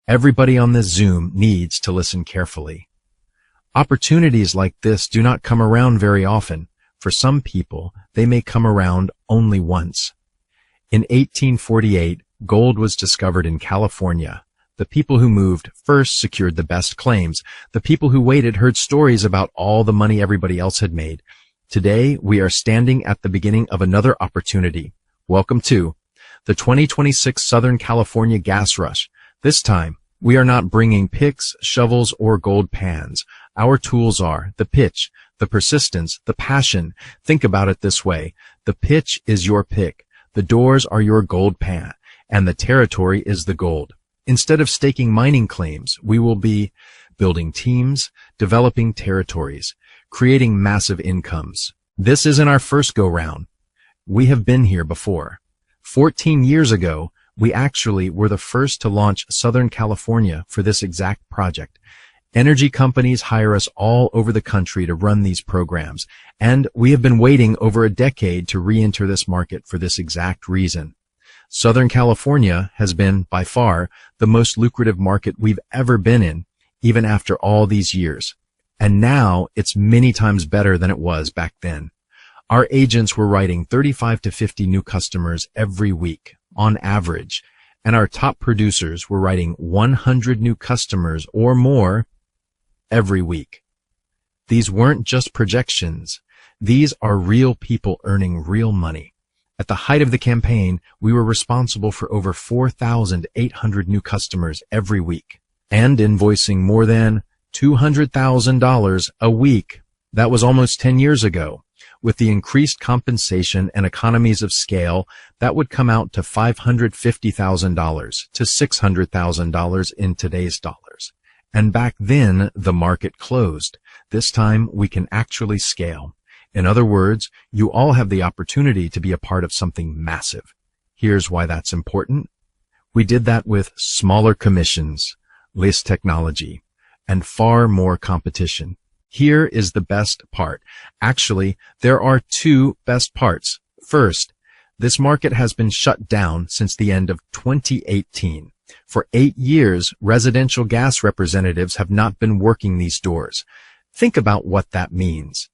Everybody on this Zoom needs to listen carefully. Opportunities like this do not come around very often. For some people, they may come around only once. In 1848, gold was discovered in California. The people who moved first secured the best claims. The people who waited heard stories about all the money everybody else had made. Today, we are standing at the beginning of another opportunity. Welcome to the 2026 Southern California Gas Rush. This time, we are not bringing picks, shovels, or gold pans. Our tools are the pitch, the persistence, the passion. Think about it this way. The pitch is your pick. The doors are your gold pan, and the territory is the gold. Instead of staking mining claims, we will be building teams, developing territories, creating massive incomes. This isn't our first go-round. We have been here before. 14 years ago, we actually were the first to launch Southern California for this exact project. Energy companies hire us all over the country to run these programs, and we have been waiting over a decade to re-enter this market for this exact reason. Southern California has been, by far, the most lucrative market we've ever been in, even after all these years. And now it's many times better than it was back then. Our agents were writing 35 to 50 new customers every week, on average, and our top producers were writing 100 new customers or more every week. These weren't just projections. These are real people earning real money. At the height of the campaign, we were responsible for over 4,800 new customers every week and invoicing more than $200,000 a week. That was almost 10 years ago. With the increased compensation and economies of scale, that would come out to $550,000 to $600,000 in today's dollars. And back then, the market closed. This time, we can actually scale. In other words, you all have the opportunity to be a part of something massive. Here's why that's important. We did that with smaller commissions, less technology, and far more competition. Here is the best part. Actually, there are two best parts. First, this market has been shut down since the end of 2018. For 8 years, residential gas representatives have not been working these doors. Think about what that means.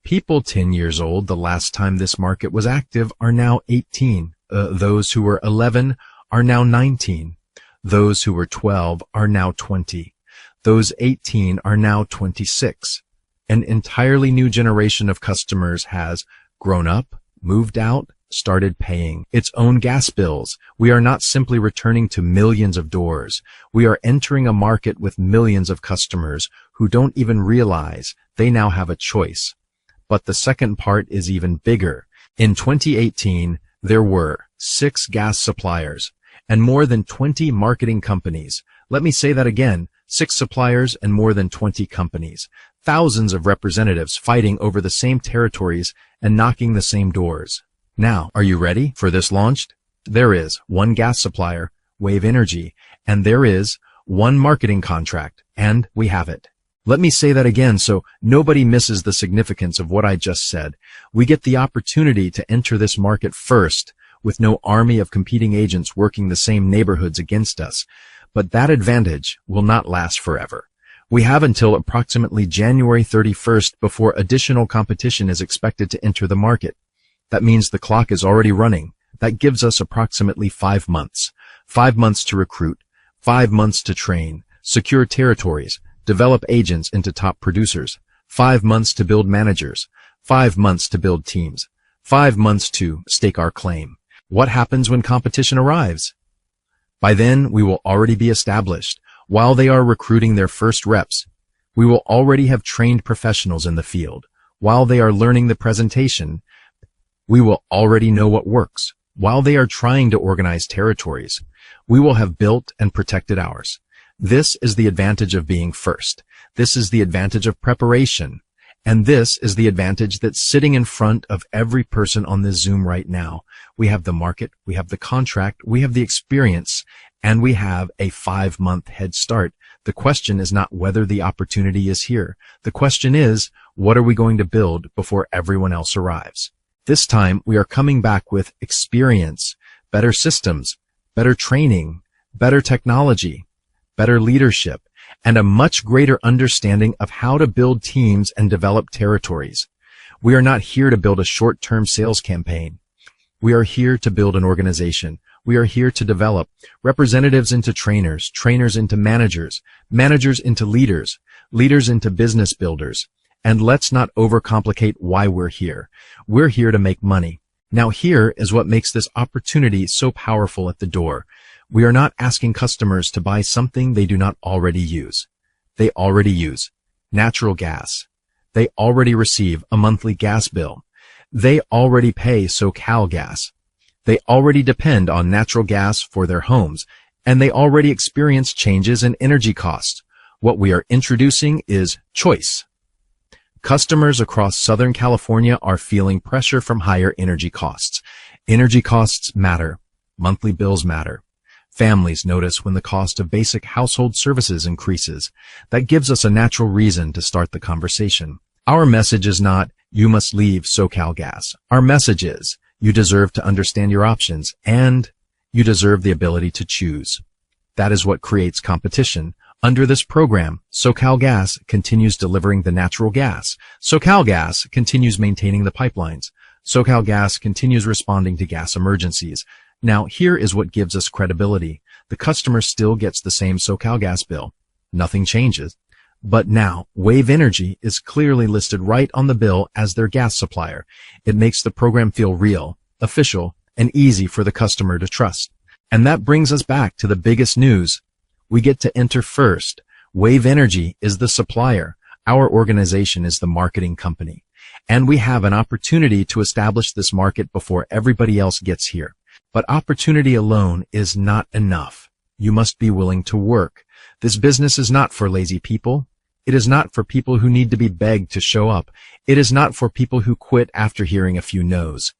People 10 years old the last time this market was active are now 18. Those who were 11 are now 19. Those who were 12 are now 20. Those 18 are now 26. An entirely new generation of customers has grown up, moved out, started paying its own gas bills. We are not simply returning to millions of doors. We are entering a market with millions of customers who don't even realize they now have a choice. But the second part is even bigger. In 2018, there were 6 gas suppliers and more than 20 marketing companies. Let me say that again, 6 suppliers and more than 20 companies. Thousands of representatives fighting over the same territories and knocking the same doors. Now, are you ready for this launched? There is 1 gas supplier, Wave Energy, and there is 1 marketing contract, and we have it. Let me say that again so nobody misses the significance of what I just said. We get the opportunity to enter this market first, with no army of competing agents working the same neighborhoods against us. But that advantage will not last forever. We have until approximately January 31st before additional competition is expected to enter the market. That means the clock is already running. That gives us approximately 5 months. 5 months to recruit, 5 months to train, secure territories, develop agents into top producers, 5 months to build managers, 5 months to build teams, 5 months to stake our claim. What happens when competition arrives? By then, we will already be established. While they are recruiting their first reps, we will already have trained professionals in the field. While they are learning the presentation, we will already know what works. While they are trying to organize territories, we will have built and protected ours. This is the advantage of being first. This is the advantage of preparation. And this is the advantage that's sitting in front of every person on this Zoom right now. We have the market, we have the contract, we have the experience, and we have a 5-month head start. The question is not whether the opportunity is here. The question is, what are we going to build before everyone else arrives? This time, we are coming back with experience, better systems, better training, better technology, better leadership, and a much greater understanding of how to build teams and develop territories. We are not here to build a short-term sales campaign. We are here to build an organization. We are here to develop representatives into trainers, trainers into managers, managers into leaders, leaders into business builders. And let's not overcomplicate why we're here. We're here to make money. Now here is what makes this opportunity so powerful at the door. We are not asking customers to buy something they do not already use. They already use natural gas. They already receive a monthly gas bill. They already pay SoCalGas. They already depend on natural gas for their homes, and they already experience changes in energy costs. What we are introducing is choice. Customers across Southern California are feeling pressure from higher energy costs. Energy costs matter. Monthly bills matter. Families notice when the cost of basic household services increases. That gives us a natural reason to start the conversation. Our message is not, you must leave SoCalGas. Our message is, you deserve to understand your options, and you deserve the ability to choose. That is what creates competition. Under this program, SoCalGas continues delivering the natural gas. SoCalGas continues maintaining the pipelines. SoCalGas continues responding to gas emergencies. Now, here is what gives us credibility. The customer still gets the same SoCalGas bill. Nothing changes. But now, Wave Energy is clearly listed right on the bill as their gas supplier. It makes the program feel real, official, and easy for the customer to trust. And that brings us back to the biggest news. We get to enter first. Wave Energy is the supplier. Our organization is the marketing company. And we have an opportunity to establish this market before everybody else gets here. But opportunity alone is not enough. You must be willing to work. This business is not for lazy people. It is not for people who need to be begged to show up. It is not for people who quit after hearing a few no's.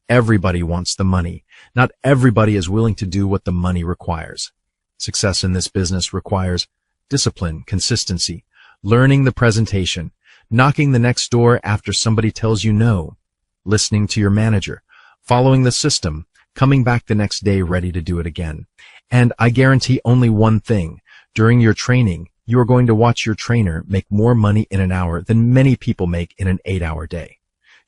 Everybody wants the money. Not everybody is willing to do what the money requires. Success in this business requires discipline, consistency, learning the presentation, knocking the next door after somebody tells you no, listening to your manager, following the system, coming back the next day ready to do it again. And I guarantee only one thing. During your training, you are going to watch your trainer make more money in an hour than many people make in an 8-hour day.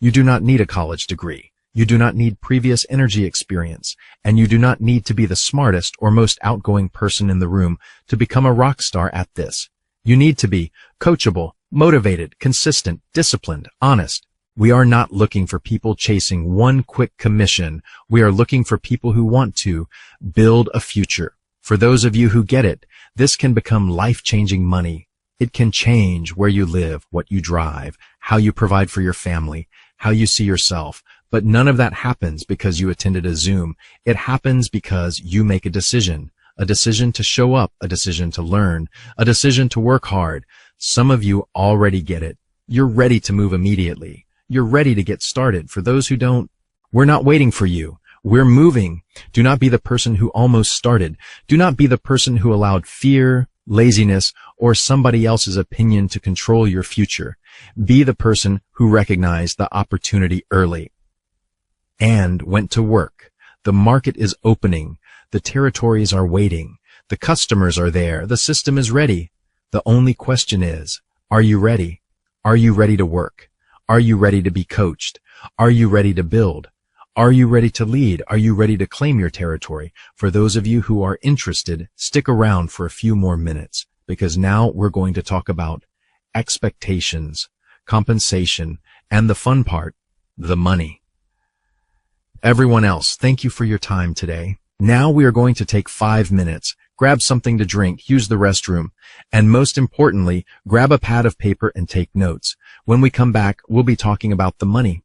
You do not need a college degree. You do not need previous energy experience, and you do not need to be the smartest or most outgoing person in the room to become a rock star at this. You need to be coachable, motivated, consistent, disciplined, honest. We are not looking for people chasing one quick commission. We are looking for people who want to build a future. For those of you who get it, this can become life-changing money. It can change where you live, what you drive, how you provide for your family, how you see yourself. But none of that happens because you attended a Zoom. It happens because you make a decision to show up, a decision to learn, a decision to work hard. Some of you already get it. You're ready to move immediately. You're ready to get started. For those who don't, we're not waiting for you. We're moving. Do not be the person who almost started. Do not be the person who allowed fear, laziness, or somebody else's opinion to control your future. Be the person who recognized the opportunity early and went to work. The market is opening. The territories are waiting. The customers are there. The system is ready. The only question is, are you ready? Are you ready to work? Are you ready to be coached? Are you ready to build? Are you ready to lead? Are you ready to claim your territory? For those of you who are interested, stick around for a few more minutes, because now we're going to talk about expectations, compensation, and the fun part, the money. Everyone else, thank you for your time today. Now we are going to take 5 minutes, grab something to drink, use the restroom, and most importantly, grab a pad of paper and take notes. When we come back, we'll be talking about the money.